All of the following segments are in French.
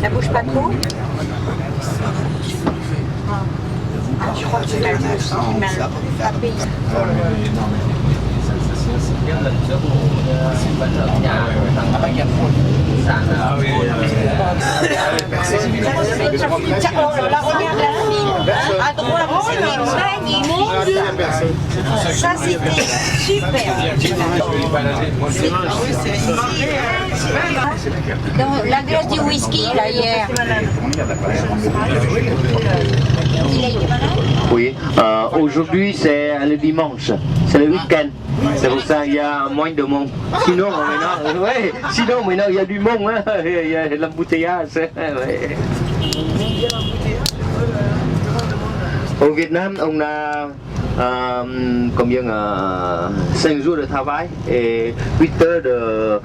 Ça bouge pas trop? Ah, je crois que c'est mal frappé. Là, regarde la fille. À droite, c'est magnifique. Ça, c'était super. Dans la glace du whisky, là, hier. Il a été malade? Oui, aujourd'hui c'est le dimanche, c'est le week-end. C'est pour ça qu'il y a moins de monde. Sinon, maintenant il y a du monde, hein. Il y a l'embouteillage. Ouais. Au Vietnam, on a combien 5 jours de travail et 8 heures de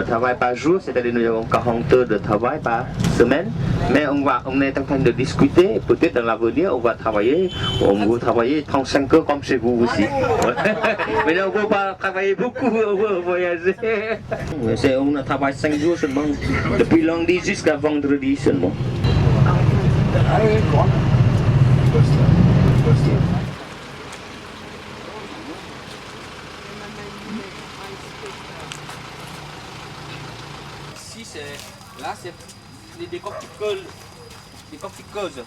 travail par jour, c'est-à-dire nous avons 40 heures de travail par semaine. Mais on est en train de discuter, peut-être dans l'avenir on va travailler 35 heures comme chez vous aussi. Mais on ne va pas travailler beaucoup, on va voyager. On a travaillé 5 jours seulement, depuis lundi jusqu'à vendredi seulement. Là, c'est des décortiqueuses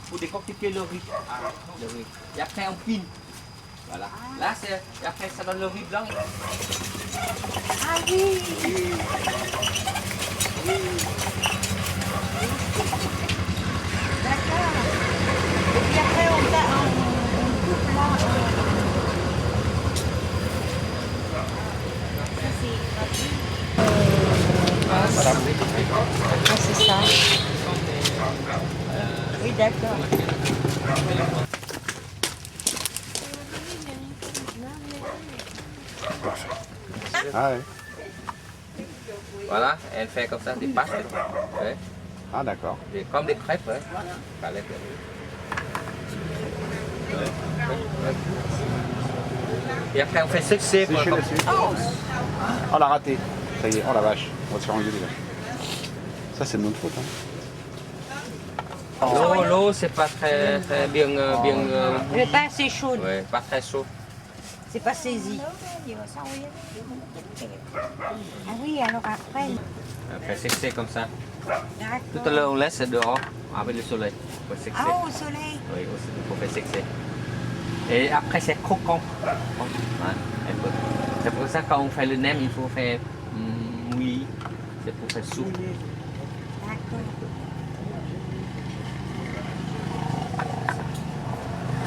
pour décortiquer le riz. Le riz. Et après, on pine. Voilà. Là, et après, ça donne le riz blanc. Ah oui! D'accord. Et puis après, on coupe là. Ça, c'est gratuit. Ah, c'est ça. Oui, d'accord. Ah ouais. Voilà, elle fait comme ça des pâtes. Ouais. Ah d'accord. Comme des crêpes. Ouais. Et après, on fait succès. Sécher dessus. Oh, on l'a raté. Ça y est, oh la vache. On va se faire engueuler là. Ça, c'est de notre faute. Hein. L'eau, c'est pas très bien. Le pain, c'est chaud. Ouais, pas très chaud. C'est pas saisi. Ah oui, alors après. On fait succès comme ça. D'accord. Tout à l'heure, on laisse dehors avec le soleil. Ah, au soleil. Oui, pour faire succès. Et après, c'est croquant. Ouais, c'est pour ça que quand on fait le nem, il faut faire mouilli. C'est pour faire soupe. D'accord.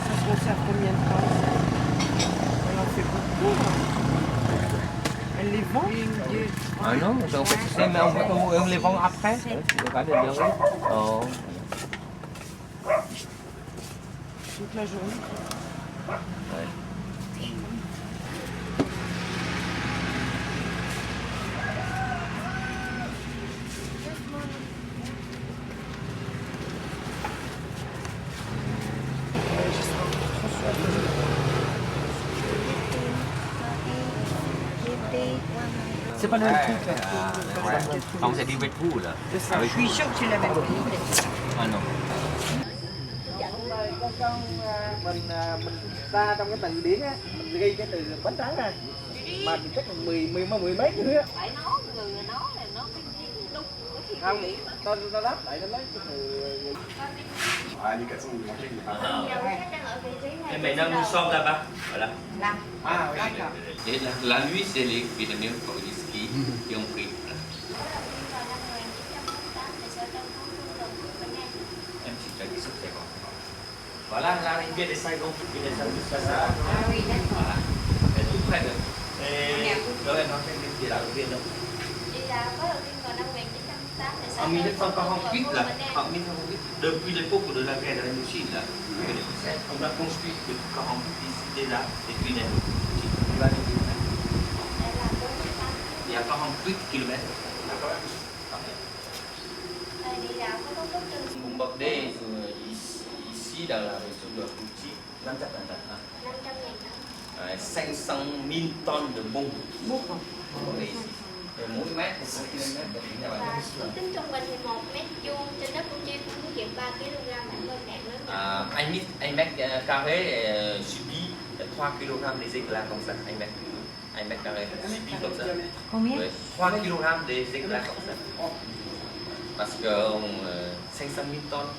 Ça se resserre combien de temps? Elle en fait beaucoup. Elle les vend? Ah non, on fait succès, mais on les vend après. Regardez le riz. Oh. Toute la journée. Ouais. C'est pas le même truc. Không sẽ đi với thu là. Je suis sûre que tu l'avais pris. Ah non. Mình ra trong cái từ điển á, mình ghi cái từ bánh tráng ra mà chắc là mười mấy chữ á. Phải nói người nói là nó cái đúng Không, tôi đáp lại nó lấy cái từ. Et maintenant nous sommes là-bas. Voilà. là. Ah oui. Et la nuit, c'est les Vietnamiens qui ont pris. Em chỉ cần đi sức Sài Gòn. Voilà, la rivière de Saigon, qui descend jusqu'à ça. Ah oui, d'accord. Voilà. Et tout près de. Et rồi em nói cái là đầu tiên đâu? Đi là có đầu tiên vào năm 1908 thì En 1948, là, en 1948, depuis l'époque de la guerre de l'Indochine, là, on a construit depuis 48 ici, déjà, des tunnels. Il y a 48 km. đi đào có không có chừng Bombardier ici dans la région de Fouti, 500 500.000 tonnes de bombes. Bombardier ici. Et mỗi mét thì 1 km là tính là bao và nhiêu? ước tính trung bình thì 1 mét vuông trên đất Củ Chi cũng tiết kiệm 3 kg nặng hơn cạn lớn. Un mètre carré subit 3 kg des éclats comme ça. Un mètre carré subit comme ça. Combien? Oui, 3 kg des éclats comme ça. Parce que 500.000 tonnes.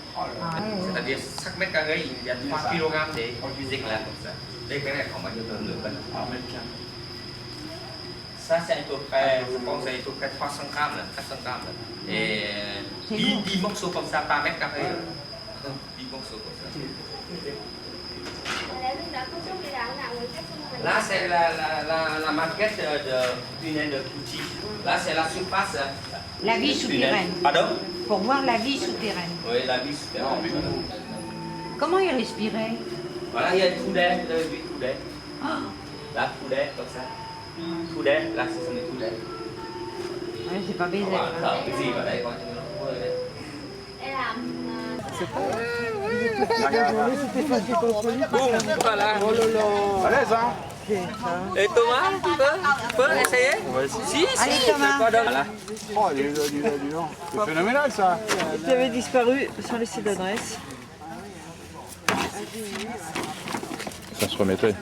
C'est-à-dire chaque mètre carré il y a 3 kg des éclats comme ça. Đây cái này khoảng bao nhiêu nửa cân? Ça c'est à peu près, je pense c'est à peu près 300 grammes, là, 400 grammes. Là. Et 10 morceaux comme ça par mètre carré. 10 morceaux comme ça. Và để biết rõ cấu trúc địa đạo nào người khách xung quanh. Là c'est la maquette de tunnel de Couty. Là c'est la surface. La vie du souterraine. tunnel. Pardon? Pour voir la vie souterraine. Oui, la vie souterraine. Comment il respirait? Voilà, il y a un trou d'air, vous avez vu le trou d'air. Là, trou d'air comme ça. Trou d'air, là ce sont les trous d'air. Ouais, c'est pas baiser. Voilà, thở cái gì vào đây coi cho nó vơi đấy. Đây là Boum, voilà. Oh là là. À l'aise, hein? Et Thomas, tu peux essayer? Si, Allez Thomas. Voilà. Oh, dis donc. C'est phénoménal, ça. Il avait disparu sans laisser d'adresse. Ça se remettrait.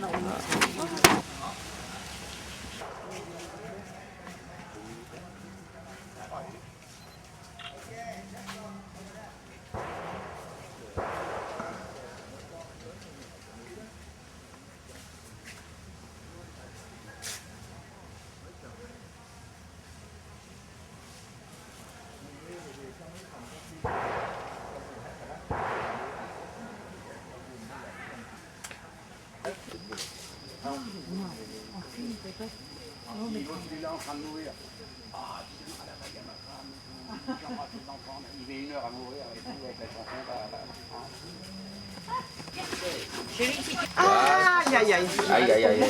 Il est en train de mourir. Ah, il met 1 heure à mourir avec la chanson. Aïe aïe aïe. Aïe, aïe, aïe.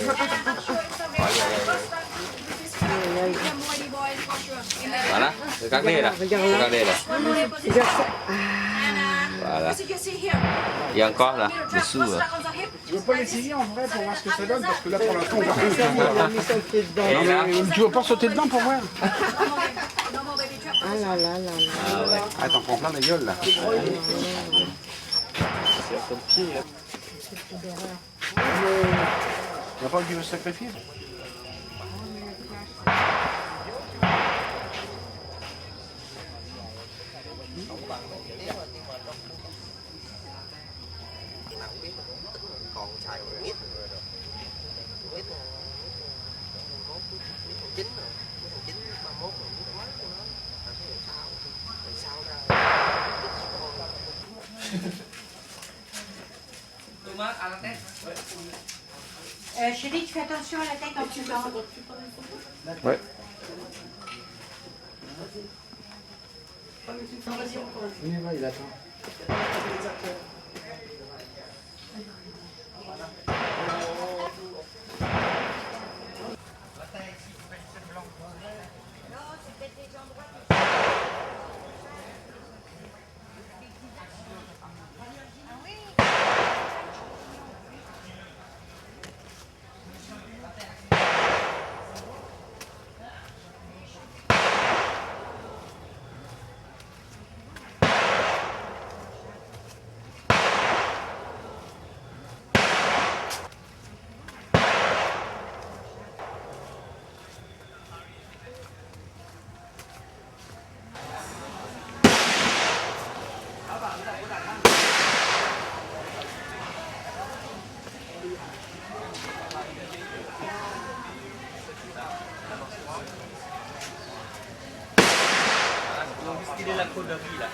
Voilà, regardez là. Regardez là. Voilà. Il y a encore là, dessous. Tu veux pas l'essayer en vrai pour voir ce que ça donne? Parce que là pour l'instant on va Il a mis son pied dedans. Et là, Tu veux pas sauter dedans pour voir? Ah là là là là. ah ouais. Ah, t'en prends plein la gueule là. Il n'y a pas qui veut se sacrifier? Thomas, à la tête. Chérie, tu fais attention à la tête en dessous. Ouais. Il va, il attend. Il est la coderie là.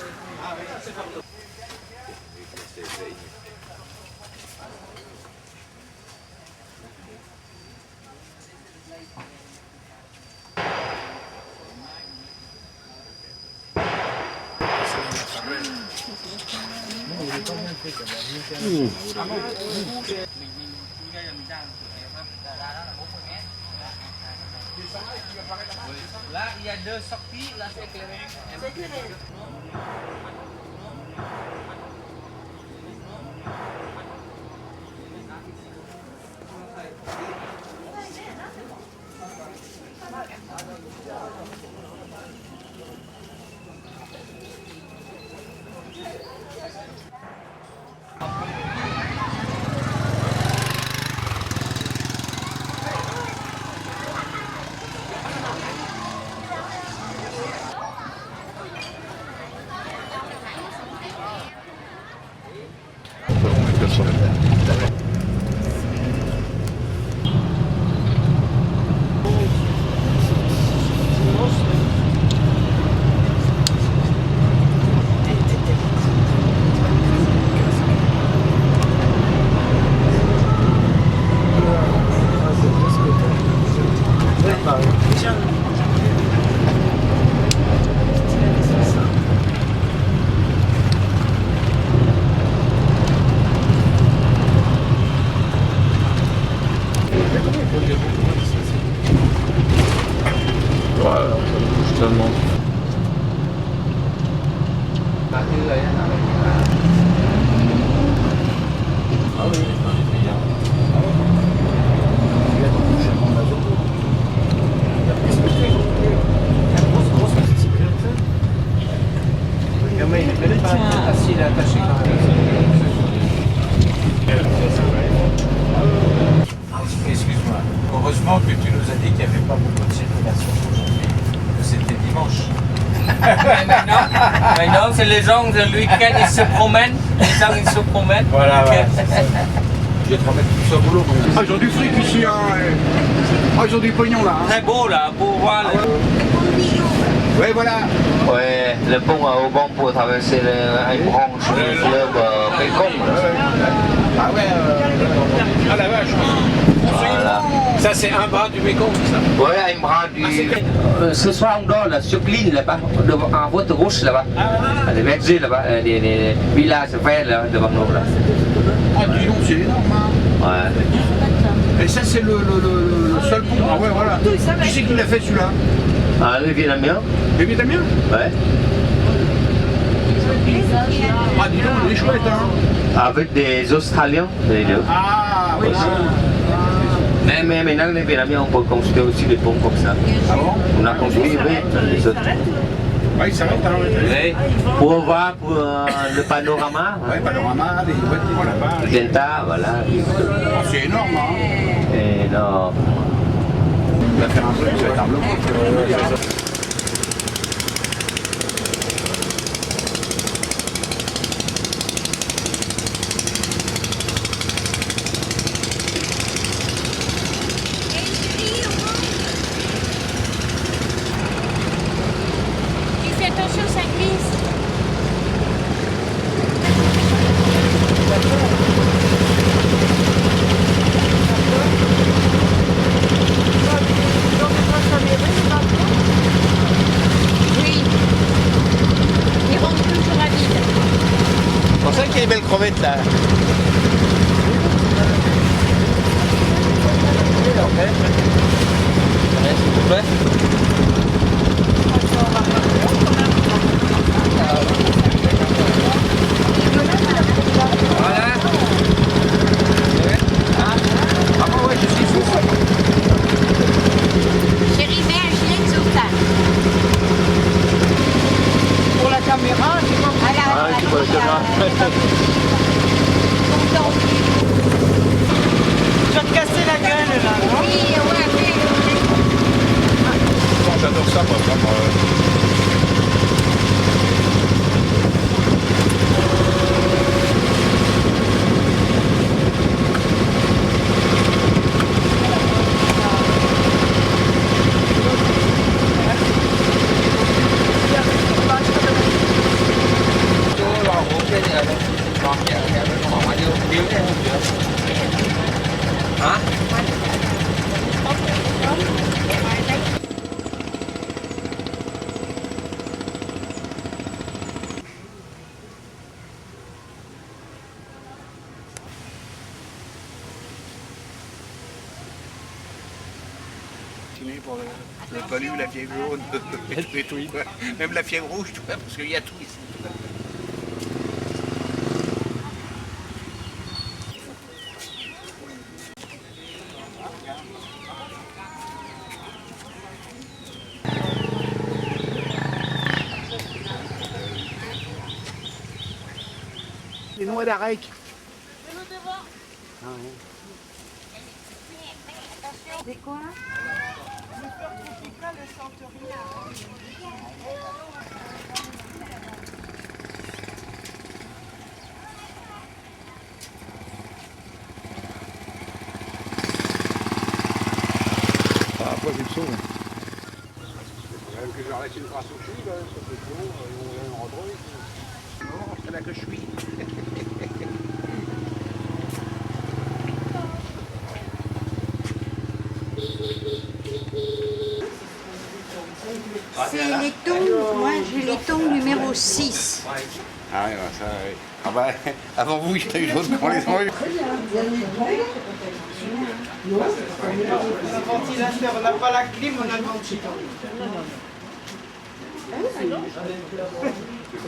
Là, il y a 2 sorties, là c'est éclairé. Mais il n'est pas assis, il est attaché quand même. Excuse-moi, heureusement que tu nous as dit qu'il n'y avait pas beaucoup de circulation aujourd'hui, que c'était dimanche. Maintenant, c'est les gens, le week-end, ils se promènent, les gens, ils se promènent. Voilà, je vais te remettre tout ça au boulot. Ah, ils ont du fric ici, hein. Ah, ils ont du pognon là. Hein. Très beau là, pour voir. Ouais, voilà. Ouais, le pont à Auban pour traverser une branche du fleuve Mekong. Ah ouais, ah la vache. Voilà. Ça, c'est un bras du Mekong, ça. Ouais, une branche du... ce soir, on dort là, sur l'île là-bas, en votre gauche là-bas. Les bergers là-bas, les villages verts là, devant nous là. Ah, dis donc, c'est énorme, hein. Ouais. Et ça, c'est le seul pont. Ah ouais, voilà. Qui c'est qui l'a fait celui-là? Ah, les Vietnamiens. Les Vietnamiens? Ouais. Ah, dis donc, il est chouette, hein. Avec des Australiens, les deux. Ah, oui. Mais maintenant, les Vietnamiens, on peut construire aussi des ponts comme ça. Ah bon? On a construit, oui, les autres. Ouais, il s'arrête, hein. Oui. Pour voir pour, le panorama. Ouais, panorama, des bâtiments là-bas. Delta, voilà. Oh, c'est énorme, hein. Énorme. On va faire un truc, ça va être un bloc. Tu fais attention, ça glisse. Oui. Il rentre toujours à vide. C'est pour ça qu'il y a des belles crevettes là. S'il vous plaît. Voilà. Ah ouais, je suis fou. Chérie, mets un gilet de sauvetage. Pour la caméra, c'est pas Ah, tu vois la caméra. tu vas te casser la gueule là, non? Oui, ouais, mais... J'adore ça, moi, vraiment. Hả? Pour le palu, la fièvre jaune, et tout, même la fièvre rouge, tu vois, parce qu'il y a tout ici. Les noix d'arec. C'est quoi? Ah, après, c'est le saut. Même que je leur laisse une trace au cul, là, ça fait bon, ils vont rentrer. Non, c'est là que je suis. C'est les tongs, moi j'ai les tongs numéro 6. Ah oui, ça, oui. Ah bah, avant vous, il y a eu d'autres qui ont les ont eu. Le ventilateur, on n'a pas la clim, on a le ventilateur.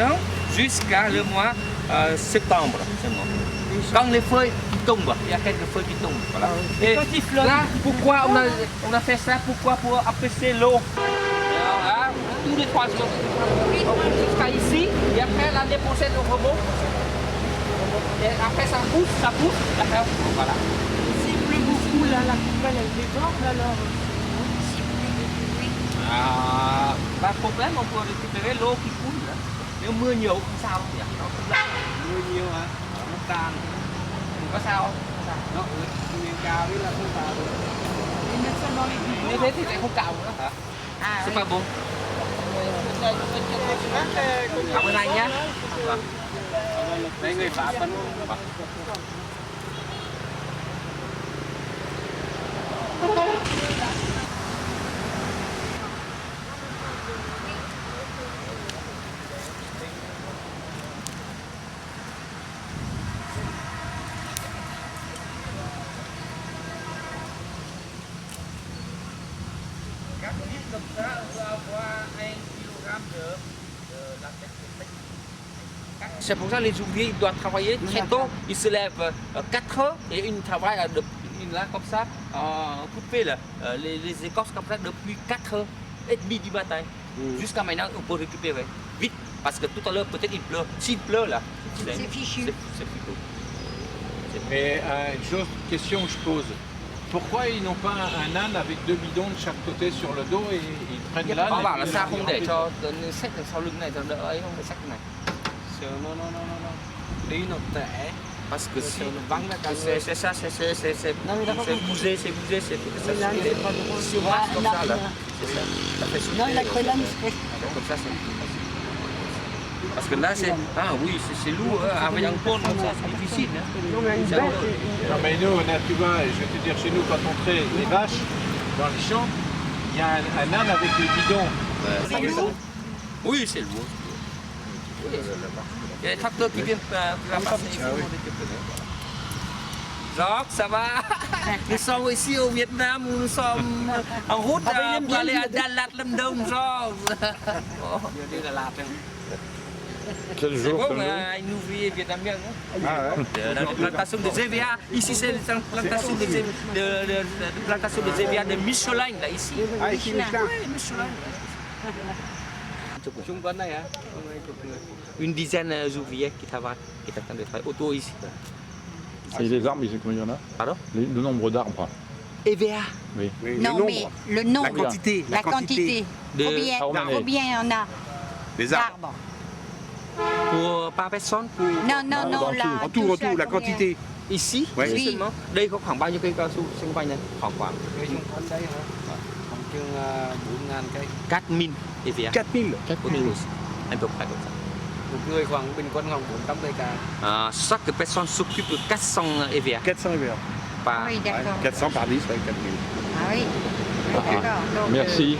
maintenant jusqu'à le mois septembre. Seulement. Quand les feuilles tombent, il y a quelques feuilles qui tombent. Voilà. Et là, pourquoi on a fait ça? Pourquoi? Pour apaiser l'eau. Alors là, tous les 3 jours, jusqu'à ici, et après l'année prochaine on remonte. Et après ça pousse, et après voilà. S'il pleut beaucoup, là, la coupelle, elle déborde alors. À, pas de problème, on peut récupérer l'eau qui coule. Là. Nếu mưa nhiều không sao đâu nhỉ? Nó không lắm. Mưa nhiều hả? Nó tan. Có sao không? Nó miền cao đấy là không vào được. Như thế thì lại không cào nữa hả? C'est pas bon. Cảm ơn anh nhé. Vâng. Đây người Pháp vẫn Các lít comme ça, on doit avoir 1 kg de la tête de pêche. C'est pour ça que les ouvriers doivent travailler très tôt. Ils se lèvent 4 heures et ils travaillent là comme ça, couper les écorces comme ça depuis 4h30 du matin. Jusqu'à maintenant, on peut récupérer vite. Parce que tout à l'heure, peut-être il pleut. S'il pleut là, c'est fichu. C'est fichu. Mais une question que je pose. Pourquoi ils n'ont pas un âne avec 2 bidons de chaque côté sur le dos et ils prennent l'âne? Họ bảo là sao không để cho xách đằng sau lưng này cho đỡ ấy, không phải xách này. nó đi nó tệ. Parce que si c'est ça, c'est bouger, c'est ça. Si on marche comme ça là, c'est ça. Ça fait souffler. Non, la colonne, c'est... Comme ça, c'est... Parce que là, c'est... Ah oui, c'est lourd, hein. Avec un pont comme ça, c'est difficile. Hein. Non mais nous, tu vois, je vais te dire, chez nous, quand on traite les vaches dans les champs, il y a un âne avec les bidons. C'est lourd. Oui, c'est lourd. Oui, il y a des tracteurs qui viennent ramasser ici. Jacques, ça va? Nous sommes ici au Vietnam, nous sommes en route pour aller à Dalat, Lâm Đồng, Jacques. Quel C'est jour, bon, quel jour un ouvrier vietnamien. Hein? Ah ouais. Dans les plantations de ZVA. Ici, c'est les plantations de ZVA de Michelin, là, ici. Ah, ici, Michelin. Oui, Michelin. Xung quanh đây hả? Une dizaine d'ouvriers qui travaillent, qui attendent de travailler autour ici. Et les arbres, combien il y en a? Pardon? Le nombre d'arbres. EVA. Oui. Non, mais le nombre, La quantité. combien il y en a Les arbres. d'arbres? Pour par personne? Pour... Non, là. En tout, la quantité. Ici, Ouais. ici seulement. Đây có khoảng bao nhiêu cây cao su xung quanh này? Khoảng Cái xung quanh đây hả? Khoảng chừng 4.000 cây. 4.000 EVA. 4000. 4.000 aussi. Un peu près comme ça. Một người khoảng bình quân khoảng 400 cây cà. Chaque personne s'occupe de 400 EVA 400 EVA. par... Oui, d'accord. 400 par 10, ouais, 4000. Ah oui. D'accord. Donc, Merci.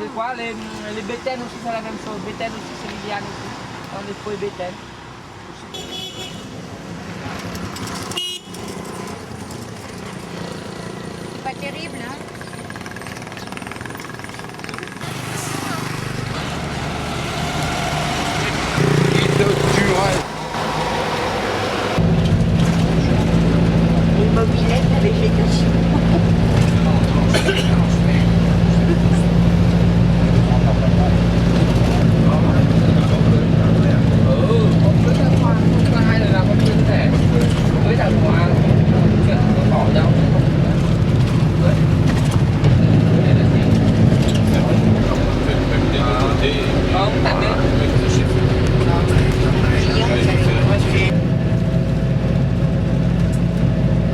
Des fois, les bétails aussi, c'est la même chose. Bétail aussi, c'est l'idéal aussi. On les feuilles bétail. c'est pas terrible, hein? Une mobilette avec végétation. Hai là con chưa thể với thằng Hòa chuyện bỏ nhau. Không, tặng đi.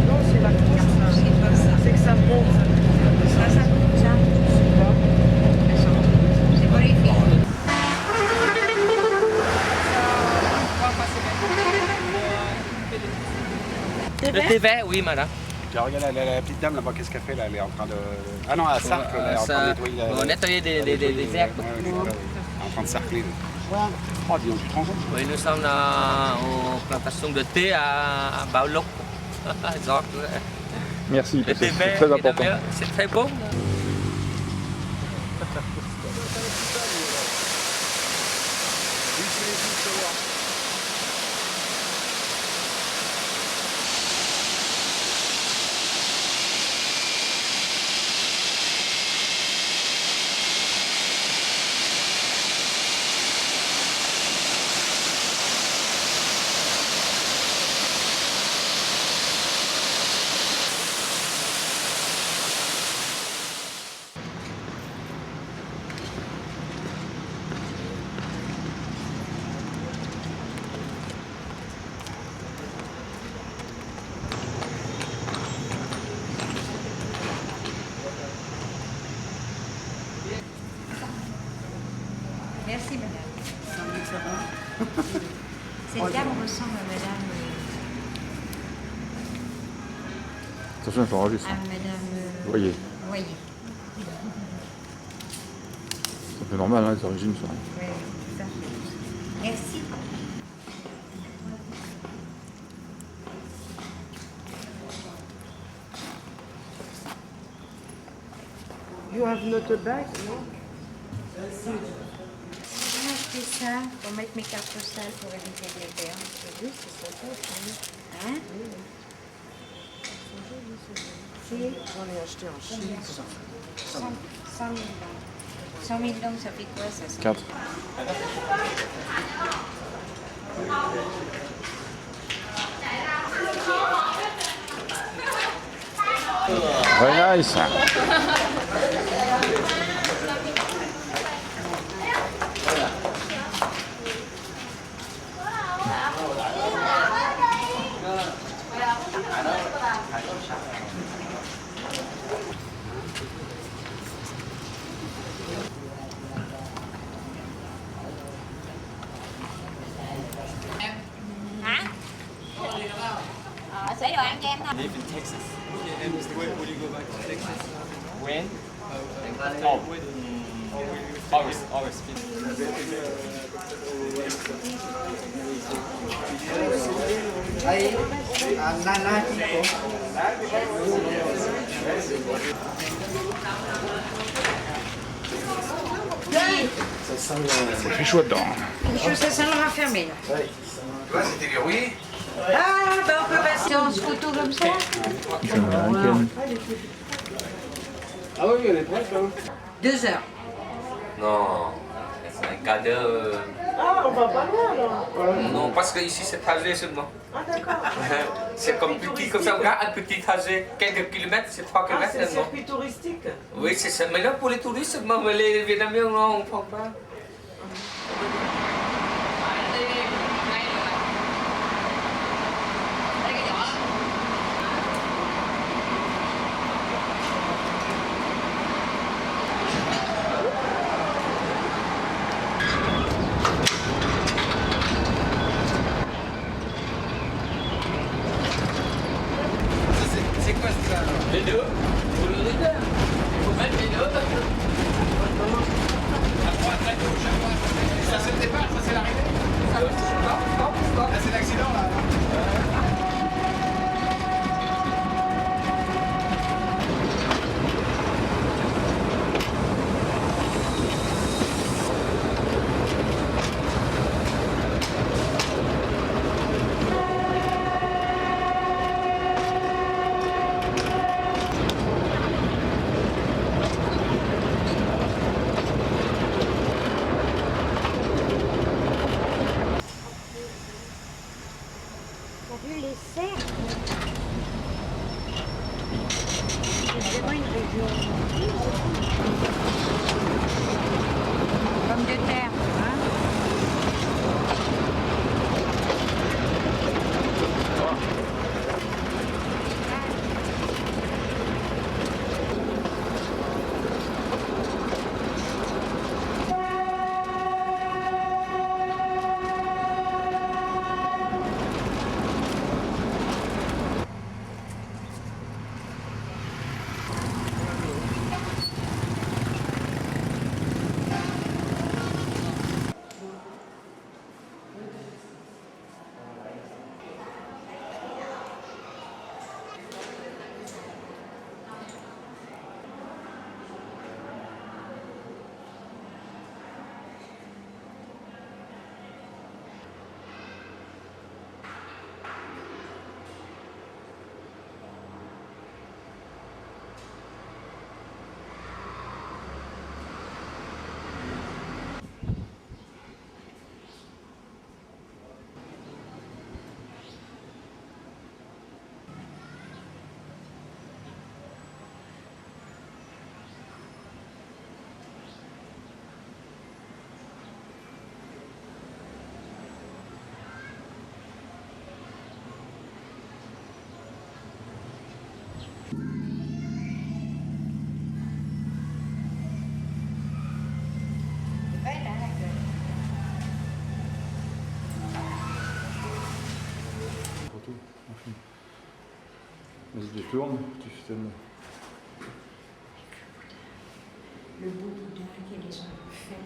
Non, c'est la course, c'est pas ça. C'est que ça monte. Ça coûte ça. C'est pas les filles. Le thé vert, oui, madame. Tiens, regarde la petite dame là-bas, qu'est-ce qu'elle fait là? Elle est en train de. Ah non, à Sarcle, elle est en train de nettoyer la. On nettoyer des herbes. Ouais, elle est en train de sarcler. Oh, dis donc, tu te rends compte? Oui, nous sommes en plantation de thé à Bảo Lộc. Merci, Le parce que thé c'est vert, très important. c'est très bon. Merci madame. Cette dame ressemble à madame. Attention, il faut enregistrer. À madame. Voyez. Voyez. C'est un peu normal, hein, les origines sont. Oui, tout à fait. Merci. You have not a bag, no? J'ai acheté ça pour mettre mes cartes postales pour éviter de les perdre. Oui, c'est sympa, ça. Hein? Si. J'en ai acheté en Chine. 100 000 dons. 100 000 dons, ça fait quoi ça? 4. Very nice. Hả? Sấy đồ ăn cho em thôi. Live in Texas. And where will you go back to Texas? When? Oh, August. August. C'est très chaud dedans. Ça sent le raffermé là. Là, c'était verrouillé. Ah, ben on peut passer en photo comme ça. C'est une américaine. Ah oui, elle est prête, hein. 2 heures. Non, c'est un quart d'heure. Ah, on va pas loin alors. Non, parce que ici c'est trajet seulement. Ah, d'accord. C'est comme petit, comme ça, regarde, un petit trajet, quelques kilomètres, c'est 3 Ah, kilomètres c'est le seulement. circuit touristique. Oui, c'est ça. Mais là, pour les touristes seulement, mais les Vietnamiens, non, on ne prend pas. C'est quoi ça? Les deux. Pour le leader. Il faut mettre les deux. À droite, à gauche, à droite. Ça c'est le départ, ça c'est l'arrivée. Là c'est l'accident là. T'as vu les cerfs? C'est vraiment une région. Pommes de terre, hein? Vas-y, tu tournes, tu filmes. Le beau boudin que les gens ont fait.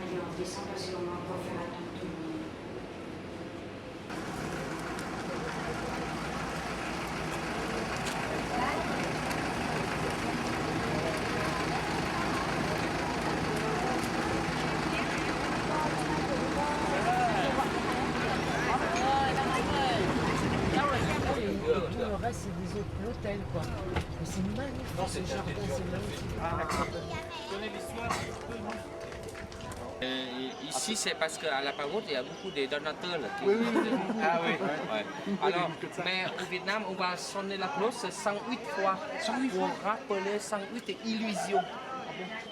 Allez, on descend parce qu'on va encore faire attendre tout le monde. Tout le reste, c'est des autres l'hôtel, quoi. Mais c'est magnifique, ce jardin, c'est magnifique. Ici, c'est parce qu'à la Pagode, il y a beaucoup de donateurs. Là, qui... Ah oui. Ouais. Alors, mais au Vietnam, on va sonner la cloche 108 fois. 108 fois. Pour rappeler 108 illusions.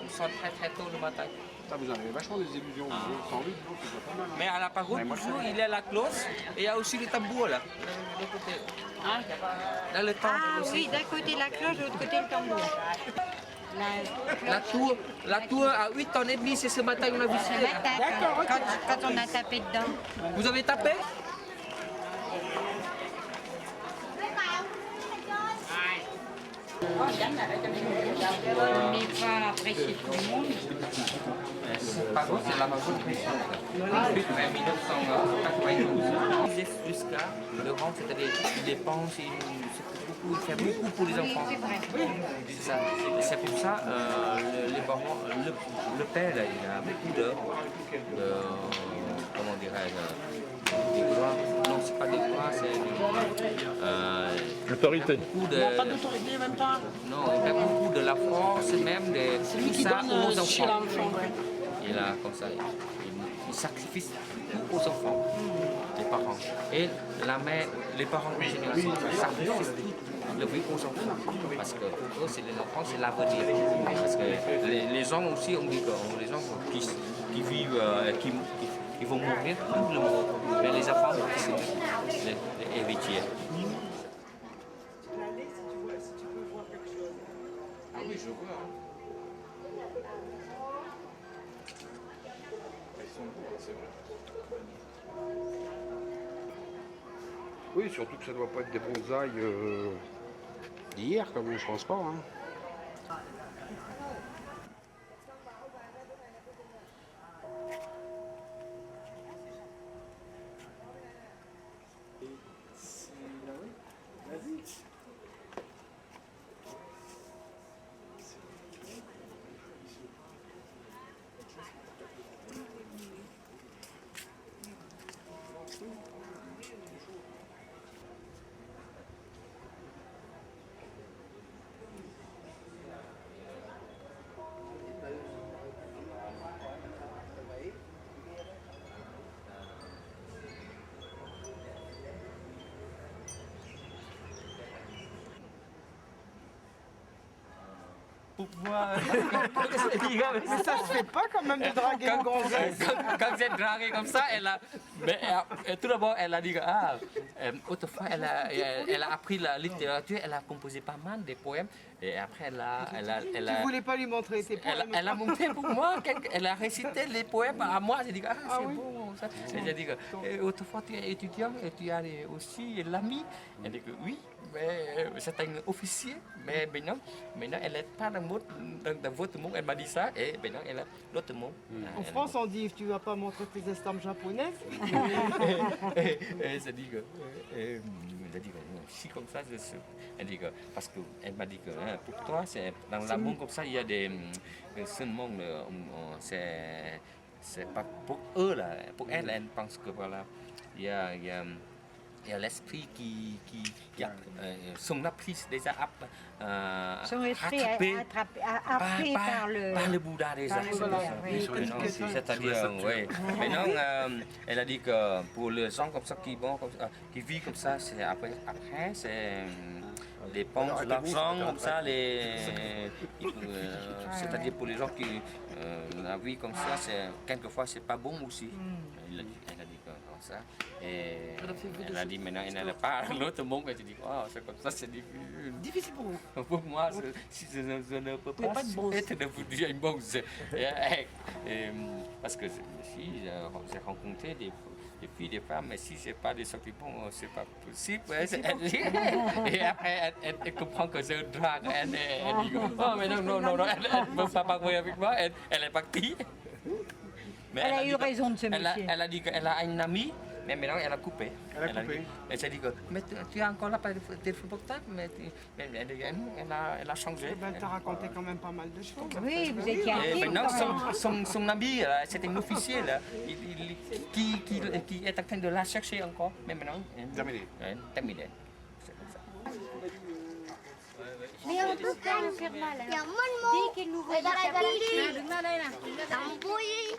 On sonne très très tôt le matin. Ça, vous en avez vachement des illusions. Vous, 108, non, c'est pas mal. Mais à la Pagode, toujours, il y a la cloche et il y a aussi le tambour là. De l'autre côté. Dans le temple Ah aussi. oui, d'un côté la cloche, de l'autre côté le tambour. La tour à 8 tonnes et demi, c'est ce matin qu'on a vu. D'accord, quand on a tapé dedans. Vous avez tapé? On n'est pas apprécié tout le monde. Pagode, c'est la Pagode précieuse. Mais 1992. Jusqu'à le rang, c'est-à-dire il dépense, il fait beaucoup pour les enfants. C'est ça. C'est pour ça les parents, le père, là, il a beaucoup de comment dirais-je, des gloires. Non, c'est pas des gloires, c'est L'autorité. pas d'autorité même pas. Non, il a beaucoup de la France, même de tout ça aux enfants. Il a comme ça, il sacrifie tout aux enfants, les parents. Et la mère, les parents en général, sacrifient tout le vie aux enfants. Parce que pour eux, c'est les enfants, c'est l'avenir. Parce que les gens aussi, on dit que les gens qui vivent, qui vont mourir, tout le monde. Mais les enfants, c'est les héritiers. Ah oui, je vois. Ils sont beaux, c'est vrai. Oui, surtout que ça doit pas être des bonsaïs d'hier, quand même, je pense pas. Hein. Pour moi, Mais ça se fait pas quand même de draguer une gonzesse. quand j'ai dragué comme ça, tout d'abord, elle a dit que autrefois, elle a appris la littérature, elle a composé pas mal de poèmes, et après, Tu voulais pas lui montrer tes poèmes. elle a montré pour moi, elle a récité les poèmes à moi, j'ai dit que c'est bon. Ça. Et j'ai dit que autrefois, tu es étudiant et tu as aussi l'ami. Elle dit que oui, mais c'est un officier, mais maintenant elle n'est pas dans votre monde, elle m'a dit ça, et maintenant elle a l'autre mot. En France, on dit tu vas pas montrer tes estampes japonaises. Et j'ai dit que, si comme ça, je suis. Elle dit que, parce qu'elle m'a dit que pour toi, c'est dans la monde comme ça, il y a des seulement, c'est pas pour eux là, pour elle pense que voilà, il y a l'esprit qui son appris déjà Son esprit appris par le Bouddha déjà. C'est-à-dire, oui. Maintenant, elle a dit que pour les gens comme ça qui vivent comme ça, c'est après c'est dépense l'argent comme ça, c'est-à-dire pour les gens La vie comme ça, quelquefois, c'est pas bon aussi. Elle a dit comme ça. Et elle a dit maintenant, elle n'a pas l'autre monde. Elle dit, oh, c'est comme ça, c'est difficile. Difficile pour vous. Pour moi, si je ne peux pas être de vous dire une bonne. Parce que si j'ai rencontré des filles, des femmes, mais si j'ai pas des sentiments, c'est pas possible. Et après, elle comprend que je drague. Elle dit, oh, mais non, elle ne veut pas parler avec moi, elle est partie. Mais Elle a eu raison de se méfier. Elle a dit qu'elle a une amie, mais maintenant elle a coupé. Elle s'est dit que, mais tu as encore là pas de téléphone portable, mais elle a changé. Elle t'a raconté quand même pas mal de choses. Oui, vous étiez Et intime. maintenant, son ami, c'était un officier là, qui est en train de la chercher encore. Mais maintenant, terminé. C'est comme ça. Mais on peut pas nous faire mal. Dès qu'elle nous voit, ça bouge.